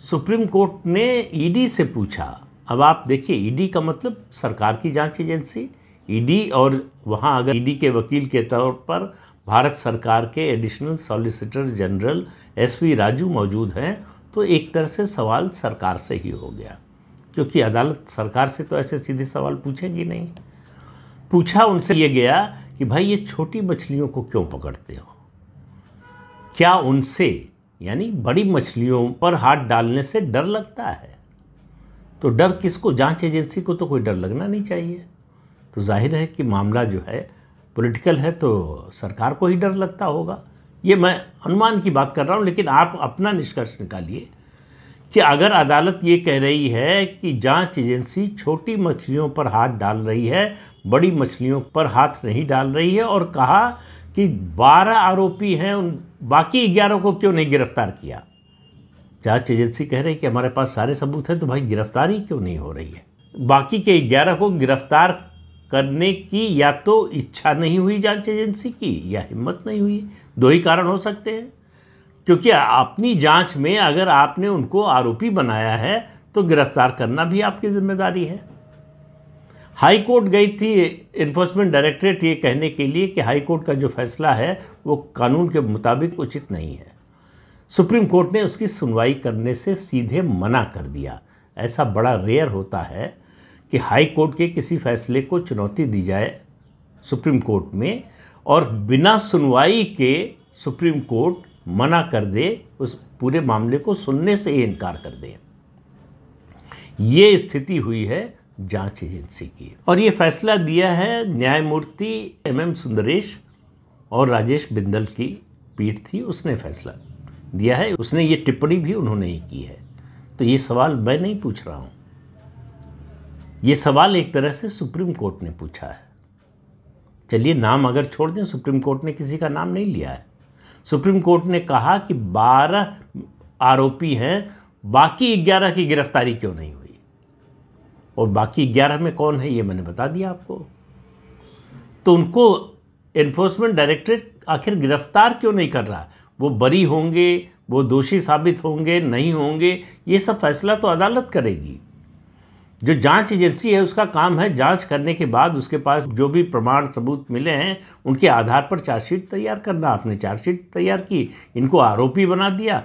Supreme court ने ED से पूछा। अब आप देखिए, ईडी का मतलब सरकार की जांच एजेंसी, ईडी, और वहाँ अगर ईडी के वकील के तौर पर भारत सरकार के additional solicitor general SV Raju मौजूद हैं, तो एक तरह से सवाल सरकार से ही हो गया, क्योंकि अदालत सरकार से तो ऐसे सीधे सवाल पूछेगी नहीं। पूछा उनसे ये गया कि भाई ये छोटी मछलियों को क्यों पकड़ते हो, क्या उनसे यानी बड़ी मछलियों पर हाथ डालने से डर लगता है? तो डर किसको? जांच एजेंसी को तो कोई डर लगना नहीं चाहिए। तो जाहिर है कि मामला जो है पॉलिटिकल है, तो सरकार को ही डर लगता होगा। ये मैं अनुमान की बात कर रहा हूँ, लेकिन आप अपना निष्कर्ष निकालिए कि अगर अदालत ये कह रही है कि जांच एजेंसी छोटी मछलियों पर हाथ डाल रही है, बड़ी मछलियों पर हाथ नहीं डाल रही है, और कहा कि 12 आरोपी हैं, उन बाकी 11 को क्यों नहीं गिरफ्तार किया? जांच एजेंसी कह रही है कि हमारे पास सारे सबूत हैं, तो भाई गिरफ्तारी क्यों नहीं हो रही है? बाकी के 11 को गिरफ्तार करने की या तो इच्छा नहीं हुई जांच एजेंसी की, या हिम्मत नहीं हुई। दो ही कारण हो सकते हैं, क्योंकि अपनी जांच में अगर आपने उनको आरोपी बनाया है तो गिरफ्तार करना भी आपकी जिम्मेदारी है। हाई कोर्ट गई थी इन्फोर्समेंट डायरेक्टरेट ये कहने के लिए कि हाई कोर्ट का जो फैसला है वो कानून के मुताबिक उचित नहीं है। सुप्रीम कोर्ट ने उसकी सुनवाई करने से सीधे मना कर दिया। ऐसा बड़ा रेयर होता है कि हाई कोर्ट के किसी फैसले को चुनौती दी जाए सुप्रीम कोर्ट में, और बिना सुनवाई के सुप्रीम कोर्ट मना कर दे, उस पूरे मामले को सुनने से ही इनकार कर दे। ये स्थिति हुई है जांच एजेंसी की, और ये फैसला दिया है न्यायमूर्ति MM सुंदरेश और राजेश बिंदल की पीठ थी, उसने फैसला दिया है। उसने ये टिप्पणी भी उन्होंने ही की है। तो ये सवाल मैं नहीं पूछ रहा हूँ, ये सवाल एक तरह से सुप्रीम कोर्ट ने पूछा है। चलिए नाम अगर छोड़ दें, सुप्रीम कोर्ट ने किसी का नाम नहीं लिया है। सुप्रीम कोर्ट ने कहा कि 12 आरोपी हैं, बाकी 11 की गिरफ्तारी क्यों नहीं हुई? और बाकी 11 में कौन है ये मैंने बता दिया आपको। तो उनको एनफोर्समेंट डायरेक्टरेट आखिर गिरफ्तार क्यों नहीं कर रहा? वो बरी होंगे, वो दोषी साबित होंगे, नहीं होंगे, ये सब फैसला तो अदालत करेगी। जो जांच एजेंसी है उसका काम है जांच करने के बाद उसके पास जो भी प्रमाण सबूत मिले हैं उनके आधार पर चार्जशीट तैयार करना। आपने चार्जशीट तैयार की, इनको आरोपी बना दिया,